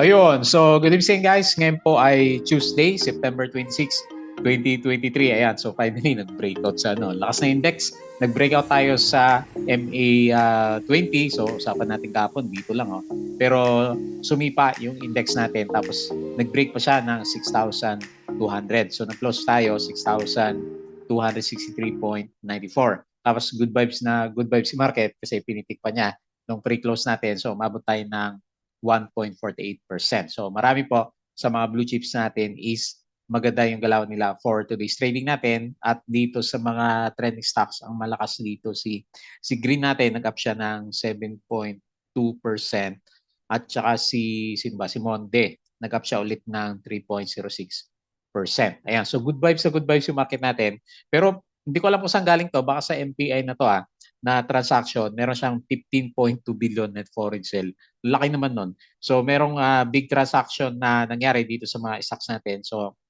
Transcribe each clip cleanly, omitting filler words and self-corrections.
Ayun, so good evening guys. Ngayon po ay Tuesday, September 26, 2023. Ayan, so finally nag-breakout sa lakas na index. Nag-breakout tayo sa MA 20. So usapan natin kahapon dito lang Pero sumipa yung index natin tapos nag-break pa siya ng 6,200. So nag-close tayo 6,263.94. Tapos good vibes si market kasi pinitik pa niya nung pre-close natin. So umabot tayo ng 1.48%. So marami po sa mga blue chips natin is maganda yung galaw nila for today's trading natin. At dito sa mga trending stocks, ang malakas dito si Green natin, nag-up siya ng 7.2%. At saka si Monde, nag-up siya ulit ng 3.06%. Ayan, so good vibes yung market natin. Pero hindi ko alam kung saan galing to, baka sa MPI na to na transaction, meron siyang 15.2 billion net foreign sale. Laki naman nun. So merong big transaction na nangyari dito sa mga stocks natin. So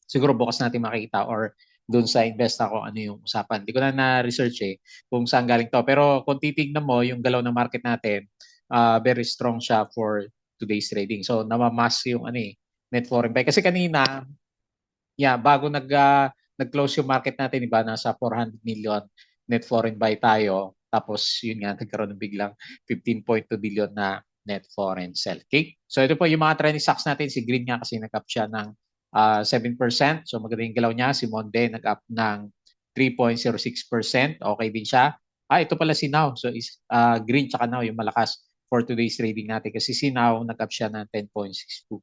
siguro bukas natin makikita or doon sa invest ako ano yung usapan. Hindi ko na na-research kung saan galing to. Pero kung titignan mo yung galaw ng market natin, very strong siya for today's trading. So namamas yung net foreign buy. Kasi kanina, bago nag-close yung market natin, iba nasa 400 million net foreign buy tayo. Tapos yun nga, nagkaroon ng biglang 15.2 billion na net foreign sell. Okay? So ito po yung mga trending stocks natin. Si Green nga kasi nag-up siya ng 7%. So maganda yung galaw niya. Si Monde nag-up ng 3.06%. Okay din siya. Ito pala si Now. So Green tsaka Now yung malakas for today's trading natin. Kasi si Now nag-up siya ng 10.62%.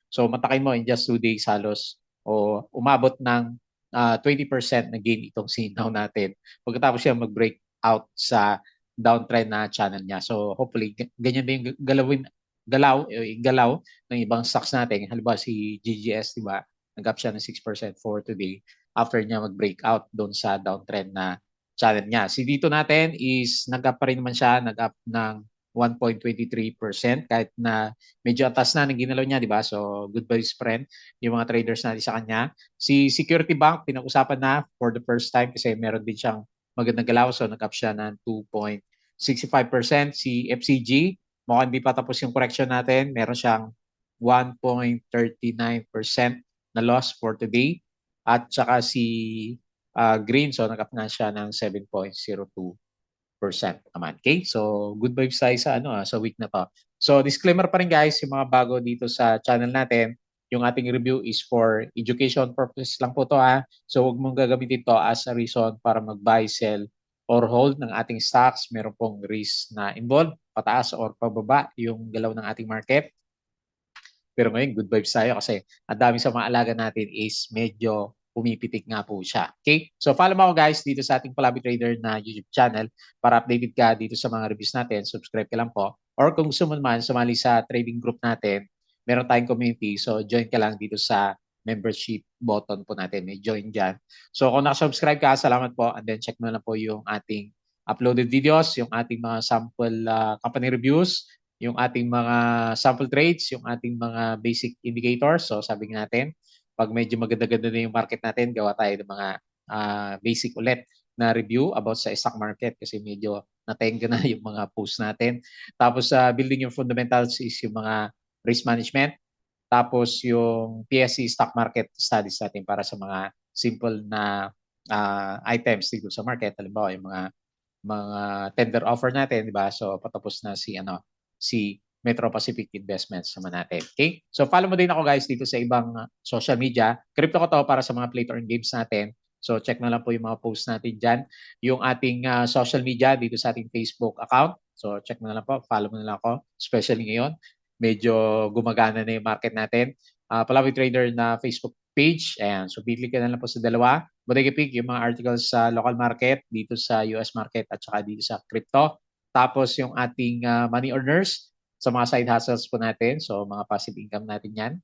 So matakin mo in just 2 days halos o umabot ng 20% na gain itong sinaw natin pagkatapos siya mag-break out sa downtrend na channel niya. So hopefully ganyan din yung galaw ng ibang stocks natin. Halimbawa si GGS, di ba? Nag-up siya ng 6% for today after niya mag-break out doon sa downtrend na channel niya. Si dito natin is nag-up pa rin naman siya, nag-up ng 1.23% kahit na medyo atas na ng ginalaw niya, di ba? So good vibes friend yung mga traders natin sa kanya. Si Security Bank, pinag-usapan na for the first time kasi meron din siyang magandang galaw. So nag-up siya ng 2.65%. Si FCG, mukhang hindi pa tapos yung correction natin. Meron siyang 1.39% na loss for today. At saka si Green, so nag-up na siya ng 7.02% naman. Okay? So, good vibes tayo sa week na to. So, disclaimer pa rin guys, yung mga bago dito sa channel natin, yung ating review is for education purposes lang po to So, huwag mong gagamitin to as a reason para mag-buy, sell, or hold ng ating stocks. Meron pong risk na involved, pataas or pababa yung galaw ng ating market. Pero ngayon, good vibes tayo kasi ang dami sa mga alaga natin is medyo pumipitik nga po siya. Okay? So follow mo ako guys dito sa ating Palabi Trader na YouTube channel para updated ka dito sa mga reviews natin. Subscribe ka lang po. Or kung gusto mo naman sumali sa trading group natin, meron tayong community. So join ka lang dito sa membership button po natin. May join dyan. So kung nakasubscribe ka, salamat po. And then check mo na po yung ating uploaded videos, yung ating mga sample company reviews, yung ating mga sample trades, yung ating mga basic indicators. So sabi natin, pag medyo maganda-ganda na yung market natin, gawa tayo ng mga basic ulit na review about sa stock market kasi medyo natenga na yung mga post natin. Tapos building yung fundamentals is yung mga risk management. Tapos yung PSC stock market studies natin para sa mga simple na items dito sa market. Halimbawa yung mga tender offer natin, di ba? So patapos na si Metro Pacific Investments naman natin. Okay? So follow mo din ako guys dito sa ibang social media. Crypto ko to para sa mga play to earn games natin. So check na lang po yung mga posts natin dyan. Yung ating social media dito sa ating Facebook account. So check na lang po. Follow mo na lang ako. Especially ngayon. Medyo gumagana na yung market natin. Palawi Trader na Facebook page. Ayan. So bigli ka na lang po sa dalawa. Bodega Pick, yung mga articles sa local market, dito sa US market at saka dito sa crypto. Tapos yung ating money earners sa mga side hustles po natin. So mga passive income natin yan.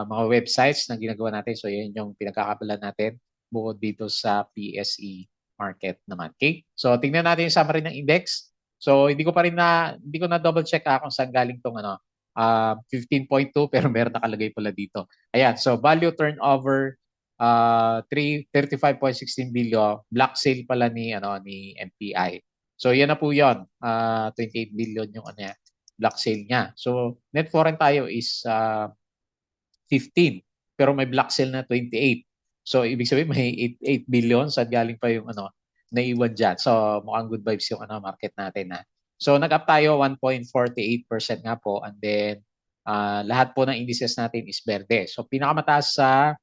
Mga websites na ginagawa natin. So yan yung pinagkakabalan natin bukod dito sa PSE market naman. Okay? So tingnan natin yung summary ng index. So hindi ko na double check kung saan galing tong 15.2 pero meron nakalagay pala dito. Ayan, so value turnover 35.16 billion, block sale pala ni MPI. So yan na po 'yon. 28 billion yung block sale niya. So net foreign tayo is 15, pero may block sale na 28. So ibig sabihin may 8 billion sa galing pa yung naiwan diyan. So mukhang good vibes yung market natin na. So nag-up tayo 1.48% nga po, and then lahat po ng indices natin is berde. So pinakamataas sa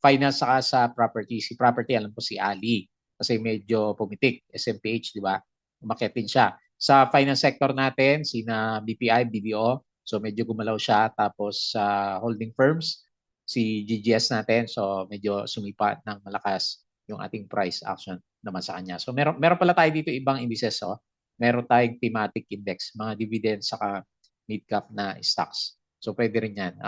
finance saka sa property. Si property alam po si Ali kasi medyo pumitik, SMPH, di ba? Umakyat din siya. Sa finance sector natin, sina BPI, BDO, so medyo gumalaw siya. Tapos sa holding firms, si GGS natin, so medyo sumipa ng malakas yung ating price action naman sa kanya. So meron pala tayo dito ibang indices. Meron tayong thematic index, mga dividends saka mid-cap na stocks. So pwede rin yan.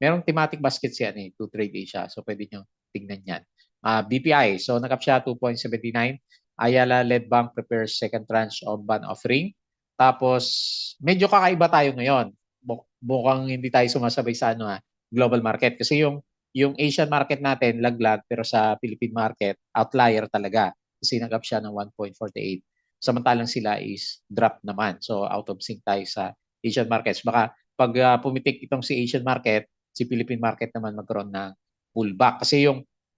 Merong thematic baskets yan to trade Asia. So pwede nyo tingnan yan. BPI, so nag-up siya 2.79. Ayala Led Bank prepares second tranche of bond offering. Tapos, medyo kakaiba tayo ngayon. Mukhang hindi tayo sumasabay sa global market. Kasi yung Asian market natin, laglag, pero sa Philippine market, outlier talaga. Kasi nag-up siya ng 1.48. Samantalang sila is drop naman. So, out of sync tayo sa Asian markets. Baka pag pumitik itong si Asian market, si Philippine market naman magkaroon ng pullback. Kasi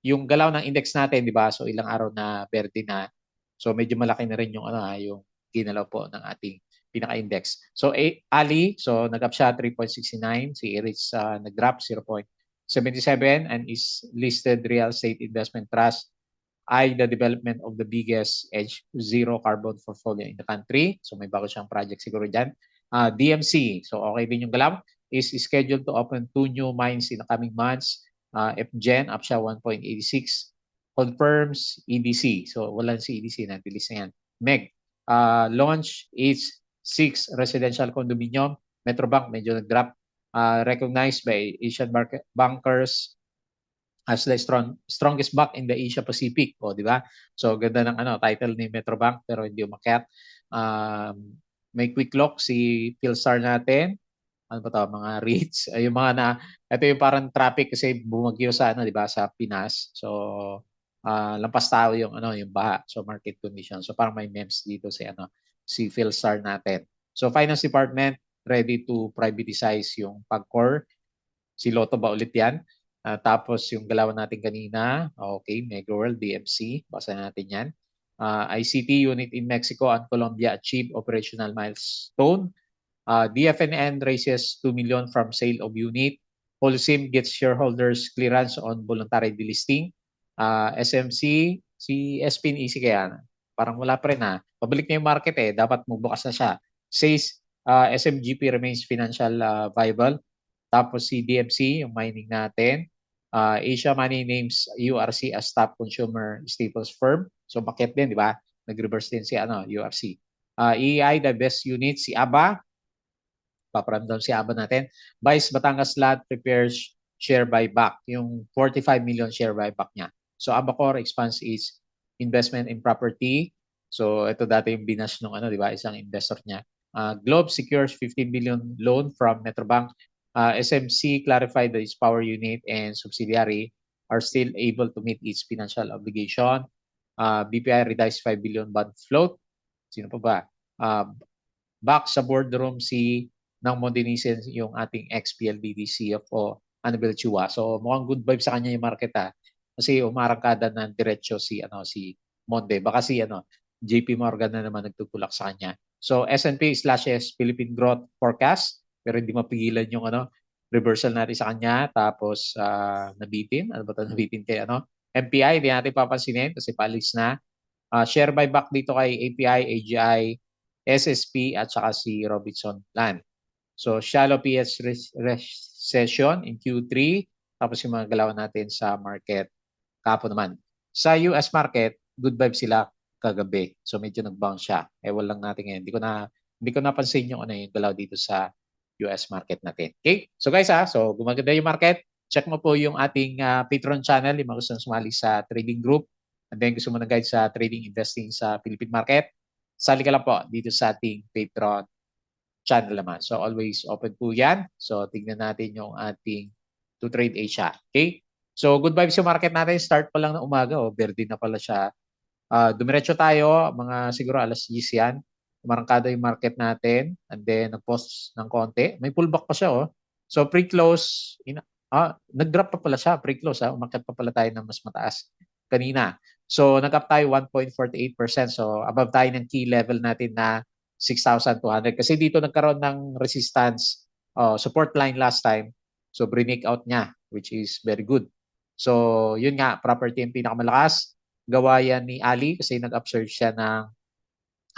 yung galaw ng index natin, di ba? So, ilang araw na berde na. So, medyo malaki na rin yung yung ginalaw po ng ating pinaka-index. So, Ali, so nag-up siya 3.69. Si Iris nag-drop 0.77 and is listed real estate investment trust ay the development of the biggest edge zero carbon portfolio in the country. So, may bago siyang project siguro dyan. DMC, so okay din yung galaw, is scheduled to open 2 new mines in the coming months. FGen, up siya 1.86. Confirms EDC. So, wala si EDC, natilis na yan. MEG, launch its 6 residential condominium. Metrobank, medyo nag-drop. Recognized by Asian bankers as the strongest bank in the Asia Pacific. O, di ba? So, ganda ng title ni Metrobank pero hindi umakyat. May quick look si Philstar natin. Ano ba 'to, mga REITs, yung mga ito yung parang traffic kasi bumagyo sa di ba, sa Pinas. So, lampas tao yung yung baha. So, market condition. So, parang may memes dito si Philstar natin. So, Finance Department ready to privatize yung Pagcor. Si Lotto ba ulit yan? Tapos yung galawan natin kanina, okay, Mega World, DMC, basa natin yan. ICT unit in Mexico and Colombia achieve operational milestone. DFNN raises 2 million from sale of unit. Holcim gets shareholders clearance on voluntary delisting. SMC, si SPIN Easy kaya, parang wala pa rin Pabalik na yung market dapat magbukas na siya. Says SMGP remains financial viable. Tapos si DMC, yung mining natin. Asia Money names URC as top consumer staples firm. So bakit din, di ba? Nag-reverse din si URC. EI, the best unit, si ABA. Paparamdam si ABA natin. Vice Batangas Land prepares share buyback. Yung 45 million share buyback niya. So Abacor expands its investment in property. So ito dati yung binash nung di ba? Isang investor niya. Globe secures 15 billion loan from Metrobank. SMC clarified that its power unit and subsidiary are still able to meet its financial obligation. BPI revised 5 billion bond float. Sino pa ba? Back sa boardroom ng Mondinisen yung ating ex-PLDT CFO Annabel Chua. So mukhang good vibe sa kanya yung market kasi umarangkada ng diretso si Monde. Baka si JP Morgan na naman nagtutulak sa kanya. So S&P slashes Philippine growth forecast pero hindi mapigilan yung reversal natin sa kanya. Tapos nabitin. Ano ba ito nabitin kay MPI, hindi natin papansinin kasi paalis na. Share buyback dito kay API, AGI, SSP at saka si Robinson Land. So shallow PS recession in Q3. Tapos yung mga galawan natin sa market kapo naman. Sa US market, good vibe sila kagabi. So medyo nag-bounce siya. Ewan lang natin ngayon. Hindi ko napansin yung yung galaw dito sa US market natin. Okay? So guys so gumaganda yung market. Check mo po yung ating Patreon channel, yung mga gusto sumali sa trading group. And then gusto mo na guide sa trading investing sa Philippine market. Sali ka lang po dito sa ating Patreon channel naman. So always open po yan. So tingnan natin yung ating to trade Asia. Okay? So good vibes yung market natin. Start pa lang ng umaga. Verde na pala siya. Dumiretso tayo. Mga siguro alas 10 yan. umarangkada yung market natin and then nag-pause ng konti. May pullback pa siya, oh. So pre-close, nag-drop pa pala siya, pre-close, umakyat pa pala tayo ng mas mataas kanina. So nag-up tayo 1.48%. So above tayo ng key level natin na 6,200. Kasi dito nagkaroon ng resistance, support line last time. So break out niya, which is very good. So yun nga, property yung pinakamalakas. Gawa yan ni Ali kasi nag-upsurge siya ng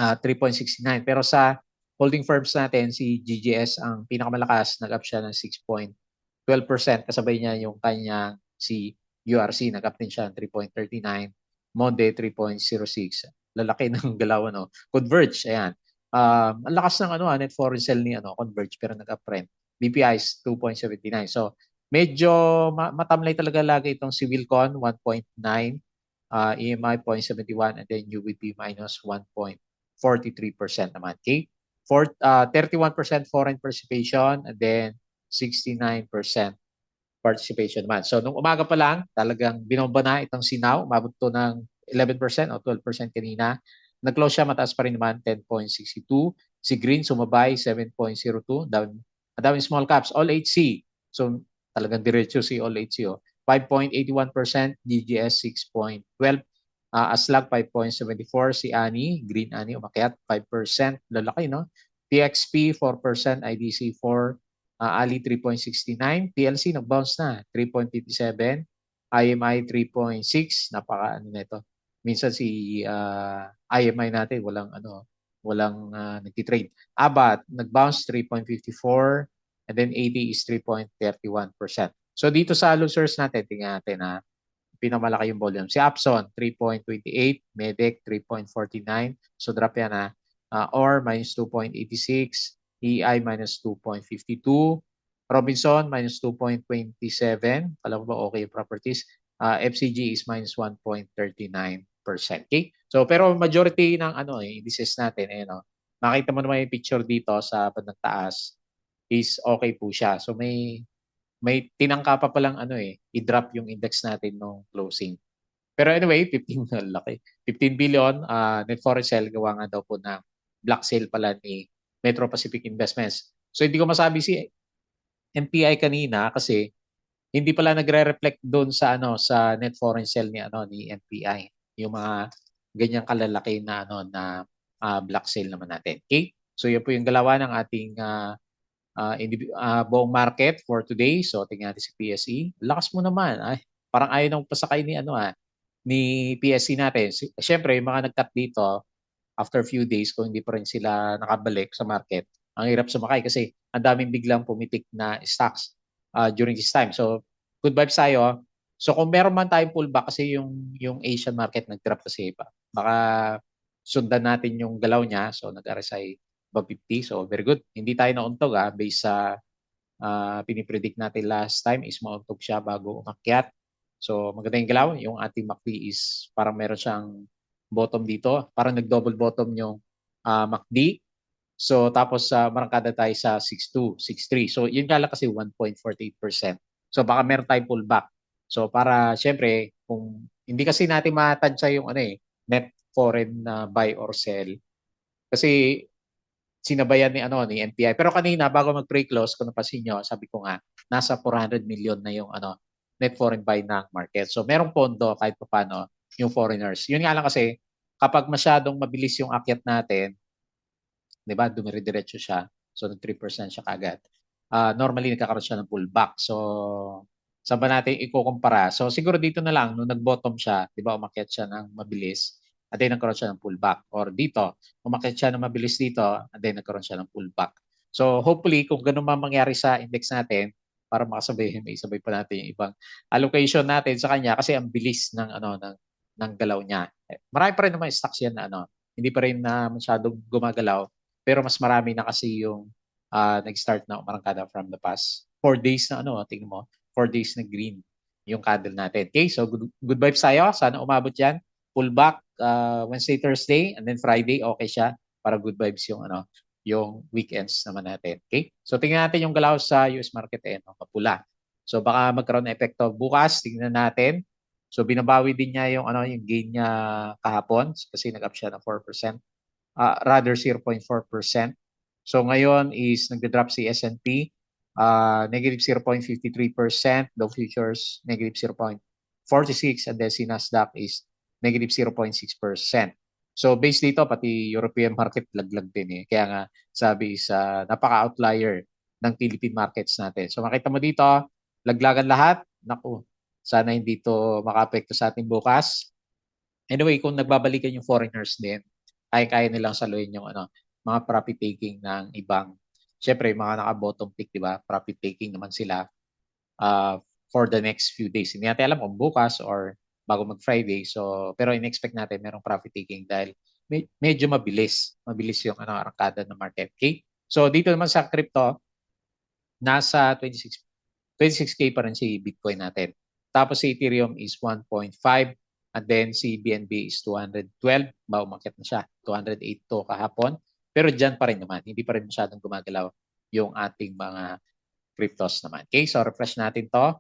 3.69. Pero sa holding firms natin, si GGS ang pinakamalakas, nag-up siya ng 6.12%. Kasabay niya yung kanya si URC, nag-up din siya ng 3.39. Monde, 3.06. Lalaki ng galaw, no? Converge, ayan. Ang lakas ng net foreign sell ni Converge, pero nag-up rin. BPI is 2.79. So, medyo matamlay talaga lagi itong si Wilcon, 1.9. EMI 0.71 and then UVP minus 1.43% naman. Okay? 31% foreign participation and then 69% participation naman. So nung umaga pa lang, talagang binomba na itong Sinaw. Umabot to ng 11% o 12% kanina. Nag-close siya, mataas pa rin naman, 10.62. Si Green sumabay, 7.02. Daming small caps. All HC. So talagang diretso si All HC. 5.81%, GGS 6.12%. Aslag 5.74%, si Ani, Green Ani umakyat 5%, lalaki no. TXP 4%, IDC 4%, Ali 3.69%, PLC nag-bounce na 3.57%, IMI 3.6%, napaka nito. Minsan si IMI natin walang nagti-trade. Abat nag-bounce 3.54%, and then AD is 3.31%. So dito sa losers natin, tingnan natin pinamalaki yung volume. Si Upson, 3.28, Medec, 3.49. So drop yan OR, minus 2.86, EI, minus 2.52, Robinson, minus 2.27. Alam mo ba, okay yung properties. FCG is minus 1.39%. Okay? So, pero majority ng indices natin, makita mo naman yung picture dito sa bandang taas is okay po siya. So, may tinangka pa palang i-drop yung index natin nung closing. Pero anyway, 15 laki. 15 billion net foreign sale gawa nga daw po na block sale pala ni Metro Pacific Investments. So hindi ko masabi si MPI kanina kasi hindi pala nagre-reflect doon sa sa net foreign sale ni MPI. Yung mga ganyang kalalaki na na block sale naman natin. Okay? So yun po yung galawan ng ating buong market for today. So tingnan natin si PSE. Lakas mo naman. Ay, parang ayaw nang pasakay ni ni PSE natin. Siyempre, yung mga nag-cut dito after few days kung hindi pa rin sila nakabalik sa market, ang hirap sumakay kasi ang daming biglang pumitik na stocks during this time. So good vibes tayo. So kung meron man tayong pullback kasi yung Asian market nag-drop kasi pa. Baka sundan natin yung galaw niya. So nag-RSI above 50. So very good. Hindi tayo nauntog based sa pinipredict natin last time is mauntog siya bago umakyat. So maganda yung galaw. Yung ating MACD is parang meron siyang bottom dito. Parang nag-double bottom yung MACD. So tapos marangkada tayo sa 6.2, 6.3. So yun kala kasi 1.48%. So baka meron tayong pullback. So para syempre kung hindi kasi natin matansya yung net foreign buy or sell. Kasi sinabayan ni MPI. Pero kanina bago mag-pre-close, kung napansin nyo, sabi ko nga nasa 400 million na yung net foreign buy ng market. So merong pondo kahit paano yung foreigners. Yun nga lang kasi kapag masyadong mabilis yung akyat natin, 'di ba? Dumire-diretso siya. So nag 3% siya kagad. Normally nagkakaroon siya ng pullback. So saan ba natin ikukumpara? So siguro dito na lang nung nag-bottom siya, 'di ba? Umakyat siya ng mabilis. At then nagkaroon siya ng pullback. Or dito, umakyat siya ng mabilis dito, at then nagkaroon siya ng pullback. So hopefully kung ganun man mangyari sa index natin, para makasabay, may isabay pa natin yung ibang allocation natin sa kanya kasi ang bilis ng ng galaw niya. Marami pa rin naman stocks yan na hindi pa rin na masyadong gumagalaw, pero mas marami na kasi yung nag-start na umarangkada from the past 4 days na tingnan mo, 4 days na green yung candle natin. Okay, so good vibes tayo. Sana umabot yan. Pullback Wednesday, Thursday, and then Friday, okay siya para good vibes yung yung weekends naman natin. Okay? So tingnan natin yung galaw sa US market mapula. So baka magkaroon ng epekto bukas, tingnan natin. So binabawi din niya yung yung gain niya kahapon kasi nag-up siya ng 4%. rather 0.4%. So ngayon is nagde-drop si S&P, negative 0.53%, Dow Futures negative 0.46%, and then si Nasdaq is negative 0.6%. So based dito, pati European market laglag din eh. Kaya nga sabi is napaka-outlier ng Philippine markets natin. So makita mo dito, laglagan lahat. Naku, sana hindi to maka-apekto sa ating bukas. Anyway, kung nagbabalikan yung foreigners din, kaya-kaya nilang saluhin yung mga profit taking ng ibang, syempre mga naka-bottom pick, di ba? Profit taking naman sila uh, for the next few days. Hindi natin alam kung bukas or bago mag-Friday. So, pero in-expect natin merong profit taking dahil medyo mabilis. Mabilis yung arangkada ng market. Okay? So, dito naman sa crypto, nasa 26K pa rin si Bitcoin natin. Tapos si Ethereum is 1.5 and then si BNB is 212. Umakyat na siya. 208 to kahapon. Pero dyan pa rin naman. Hindi pa rin masyadong gumagalaw yung ating mga cryptos naman. Okay, so refresh natin to.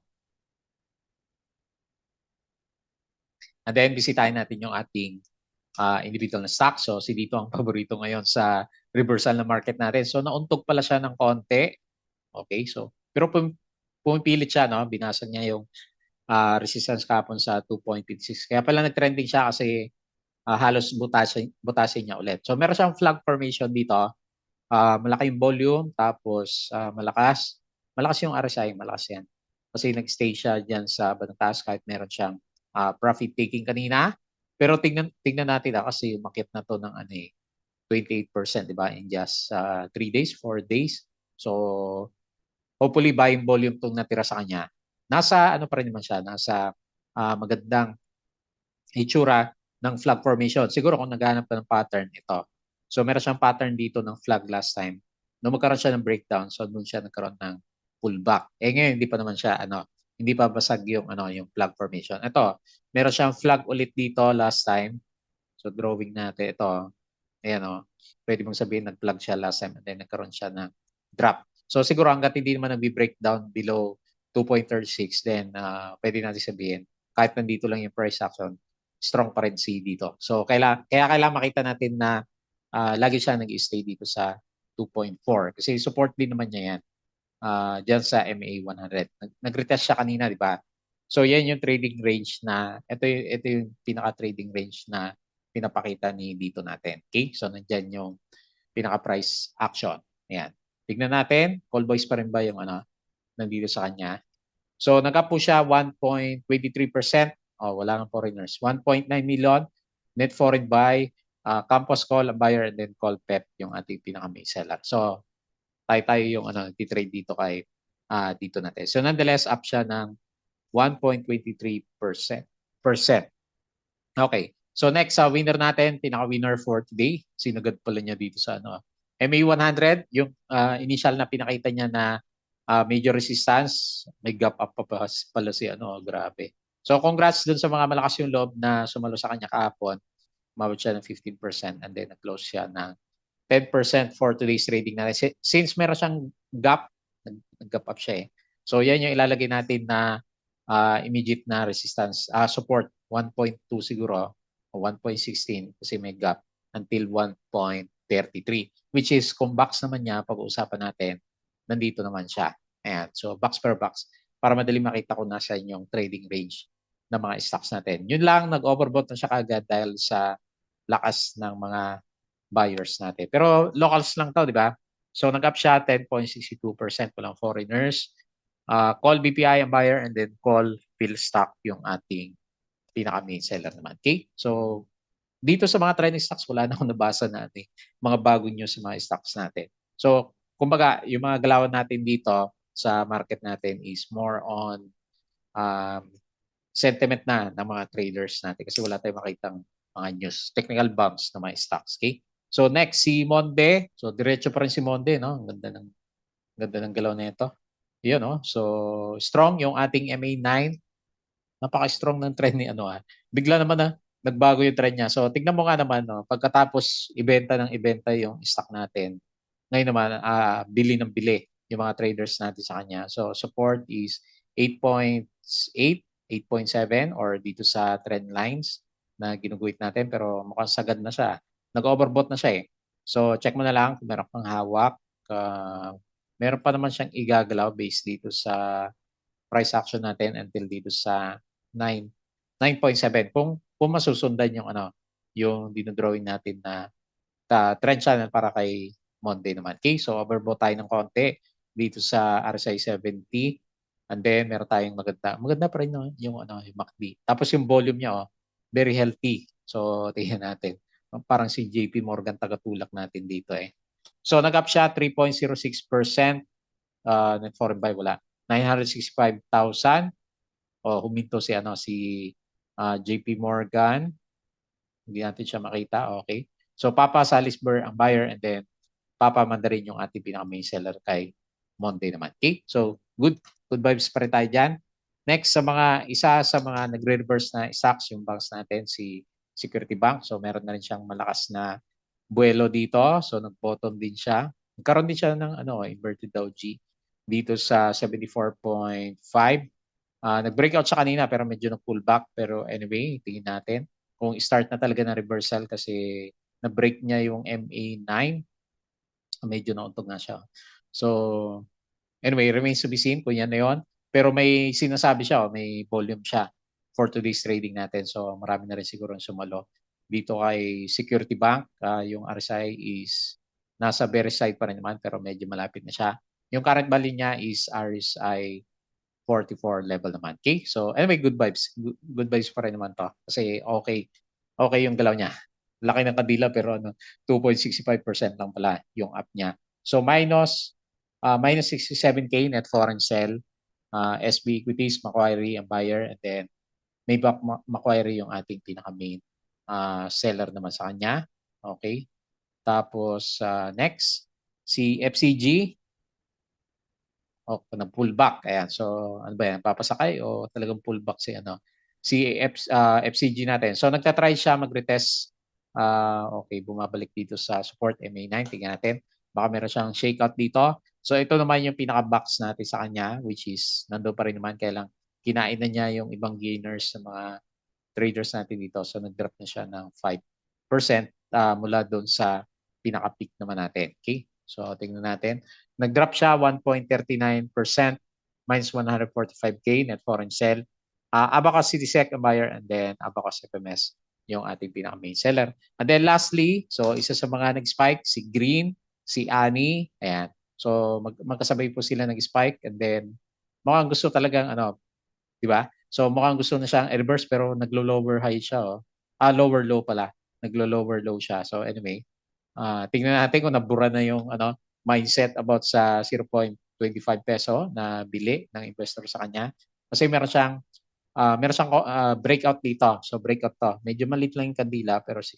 And then bisitahin natin yung ating individual na stock. So si dito ang paborito ngayon sa reversal na market natin. So nauntog pala siya ng konti. Okay, so pero pumipilit siya, no? Binasa niya yung resistance kahapon sa 2.56. Kaya pala nag-trending siya kasi halos butasin niya ulit. So meron siyang flag formation dito. Malaki yung volume, tapos malakas. Malakas yung RSI, malakas yan. Kasi nag-stay siya dyan sa bandang taas kahit meron siyang profit taking kanina. Pero tingnan natin kasi umakyat na to ng 28%, di ba? In just 3 days, 4 days. So hopefully buying volume tong natira sa kanya. Nasa pa rin naman siya, nasa magandang itsura ng flag formation. Siguro kung naghahanap ka ng pattern, ito. So meron siyang pattern dito ng flag last time. Nung magkaroon siya ng breakdown, so doon siya nagkaroon ng pullback. Ngayon hindi pa naman siya hindi pa basag yung flag formation. Ito, meron siyang flag ulit dito last time. So drawing natin ito. Ayan pwede mong sabihin nag-flag siya last time and then nagkaroon siya ng drop. So siguro hanggat hindi naman nag-breakdown below 2.36, then pwede natin sabihin kahit nandito lang yung price action, strong pa rin si dito. So kaya kailangan makita natin na lagi siya nag-stay dito sa 2.4 kasi support din naman niya yan dyan sa MA 100. Nag-retest siya kanina, di ba? So yan yung trading range ito yung pinaka-trading range na pinapakita ni dito natin. Okay? So nandyan yung pinaka-price action. Ayan. Tignan natin, call boys pa rin ba yung nandito sa kanya. So nag-up po siya 1.23%. Wala nang foreigners. 1.9 million net foreign buy, campus call, buyer, and then call PEP yung ating pinaka-main seller. So tayo yung nag-trade dito kay dito natin. So nonetheless, up siya ng 1.23%. Okay. So next, winner natin, pinaka-winner for today. Sinagad pala niya dito sa MA100, yung initial na pinakita niya na major resistance, may gap up pa pala si grabe. So congrats dun sa mga malakas yung loob na sumalo sa kanya kahapon. Umabot siya ng 15% and then nag-close siya ng 10% for today's trading natin. Since meron siyang gap, nag-gap up siya eh. So yan yung ilalagay natin na immediate na resistance, support 1.2 siguro o 1.16 kasi may gap until 1.33, which is kung box naman niya, pag-uusapan natin, nandito naman siya. Ayan. So box per box para madali makita ko nasa yung trading range ng mga stocks natin. Yun lang, nag-overbought na siya kagad dahil sa lakas ng mga buyers natin. Pero locals lang to, di ba? So nag-up siya 10.62%, walang foreigners. Call BPI ang buyer and then call Philstock yung ating pinaka-main seller naman. Okay? So dito sa mga trending stocks, wala na akong nabasa na mga bago news sa mga stocks natin. So kumbaga, yung mga galawan natin dito sa market natin is more on sentiment na ng mga traders natin kasi wala tayong makitang mga news, technical bumps na mga stocks. Okay? So next, si Monde. So diretso pa rin si Monde, no? Ganda ng galaw na ito. Yun, no? So strong yung ating MA9. Napaka-strong ng trend ni Bigla naman nagbago yung trend niya. So tignan mo nga naman, no? Pagkatapos ibenta yung stock natin, ngayon naman, bili ng bili yung mga traders natin sa kanya. So support is 8.8, 8.7 or dito sa trend lines na ginuguhit natin pero mukhang sagad na siya. nag-overbought na siya eh. So check mo na lang kung meron kang hawak. Uh, Meron pa naman siyang igagalaw based dito sa price action natin until dito sa 9 9.7 kung masusundan yung yung dinodrawing natin na trend channel para kay Monday naman. Okay, so overbought tayo ng konti dito sa RSI 70 and then meron tayong maganda pa rin no, yung yung MACD. Tapos yung volume niya very healthy. So tingnan natin. Parang si JP Morgan tagatulak natin dito eh. So nag-up siya 3.06%. Net foreign buy wala. 965,000. Huminto si JP Morgan. Hindi natin siya makita. Okay. So Papa Salisbury ang buyer and then Papa Mandarin yung ating pinaka main seller kay Monday naman. Okay? So good vibes pa rin tayo dyan. Next isa sa mga nagre-reverse na stocks yung banks natin si Security Bank. So meron na rin siyang malakas na buwelo dito. So nag-bottom din siya. Nagkaroon din siya ng inverted Dow G dito sa 74.5. Nag-breakout siya kanina pero medyo nag-pullback. Pero anyway, tingin natin kung start na talaga ng reversal kasi na-break niya yung MA9. Medyo nauntog na siya. So anyway, remains to be seen kung yan na yun. Pero may sinasabi siya, may volume siya for today's trading natin. So marami na rin siguro sumalo. Dito kay Security Bank, yung RSI is nasa bearish side pa rin naman pero medyo malapit na siya. Yung current value niya is RSI 44 level naman. Okay? So anyway, good vibes. Good vibes pa rin naman to. Kasi okay. Okay yung galaw niya. Laki ng kadila pero 2.65% lang pala yung up niya. So minus 67K net foreign sell. SB Equities, Macquarie ang buyer and then Maybank Macquarie yung ating pinaka main seller naman sa kanya. Okay? Tapos next si FCG nag-pullback. Ayan. So, ano ba yan? Papasakay o talagang pullback si FCG natin. So, nagtatry siya mag-retest. Okay, bumabalik dito sa support MA9. Tingnan natin. Baka meron siyang shakeout dito. So, ito naman yung pinaka-box natin sa kanya which is nandoon pa rin naman kailang kinain na niya yung ibang gainers sa mga traders natin dito. So, nag-drop na siya ng 5% mula doon sa pinaka-peak naman natin. Okay? So, tingnan natin. Nag-drop siya 1.39% minus 145K net foreign sell. Abacus CitySec ang buyer and then Abacus FMS yung ating pinaka-main seller. And then lastly, so isa sa mga nag-spike, si Green, si Ani, ayan. So magkasabay po sila nag-spike and then mukhang gusto talagang di ba? So mukhang gusto na siyang reverse pero naglo-lower high siya lower low pala. Naglo-lower low siya. So anyway, tingnan natin kung nabura na yung mindset about sa 0.25 peso na bili ng investor sa kanya. Kasi meron siyang breakout dito. So breakout to. Medyo maliit lang yung kandila pero 6%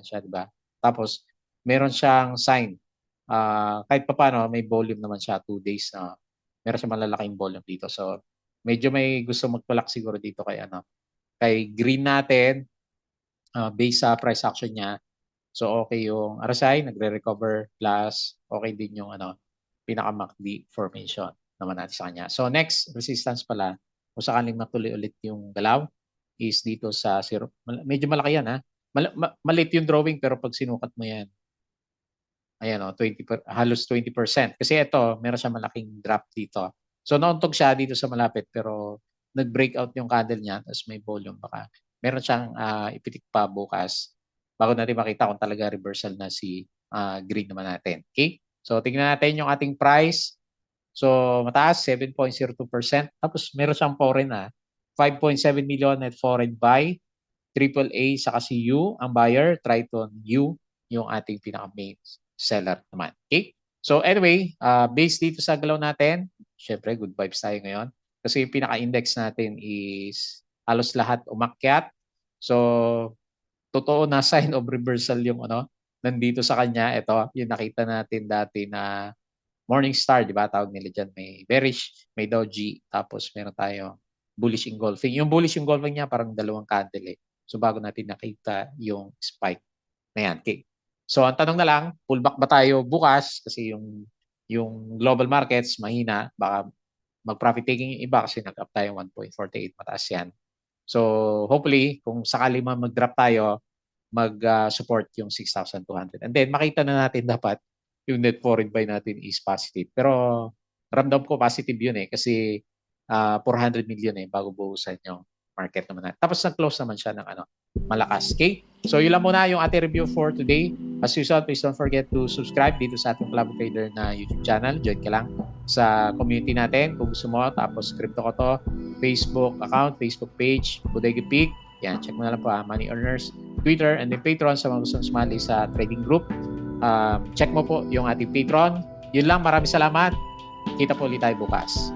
siya, di ba? Tapos meron siyang sign. Kahit pa paano, may volume naman siya 2 days na meron siyang malalaking volume dito. So medyo may gusto magtulak siguro dito kay green natin based sa price action niya. So okay yung RSI, nagre-recover plus okay din yung pinaka-MACD formation naman natin sa kanya. So next resistance pala, kung sakaling matuloy ulit yung galaw is dito sa zero. Medyo malaki yan ha. Maliit yung drawing pero pag sinukat mo yan, ayan halos 20%. Kasi ito, meron siya malaking drop dito. So nauntog siya dito sa malapit pero nag-breakout yung candle niya tapos may volume baka meron siyang ipitik pa bukas bago natin makita kung talaga reversal na si green naman natin. Okay? So tingnan natin yung ating price. So mataas 7.02%. Tapos meron siyang foreign 5.7 million net foreign buy. AAA saka si U ang buyer, Triton U yung ating pinaka main seller naman. Okay? So anyway, based dito sa galaw natin, syempre good vibes tayo ngayon. Kasi yung pinaka-index natin is halos lahat umakyat. So totoo na sign of reversal yung nandito sa kanya. Ito, yung nakita natin dati na Morningstar, di ba? Tawag nila dyan. May bearish, may doji, tapos meron tayo bullish engulfing. Yung bullish engulfing niya parang dalawang candle eh. So bago natin nakita yung spike na yan. Okay. So ang tanong na lang, pullback ba tayo bukas? Kasi yung global markets mahina, baka mag-profit taking yung iba kasi nag-up tayo 1.48, mataas yan. So hopefully, kung sakali man mag-drop tayo, mag-support yung 6,200. And then makita na natin dapat yung net foreign buy natin is positive. Pero ramdam ko positive yun kasi 400 million bago buhusan yung market naman natin. Tapos nag-close naman siya ng malakas. Okay? So yun lang muna yung ating review for today. As usual, please don't forget to subscribe dito sa ating Club Trader na YouTube channel. Join ka lang sa community natin kung gusto mo. Tapos Crypto Koto, Facebook account, Facebook page, Bodega Pig. Yan, check mo na lang po Money Earners, Twitter, and then Patreon sa mga gustong sumali sa trading group. Check mo po yung ating Patreon. Yun lang, maraming salamat. Kita po ulit tayo bukas.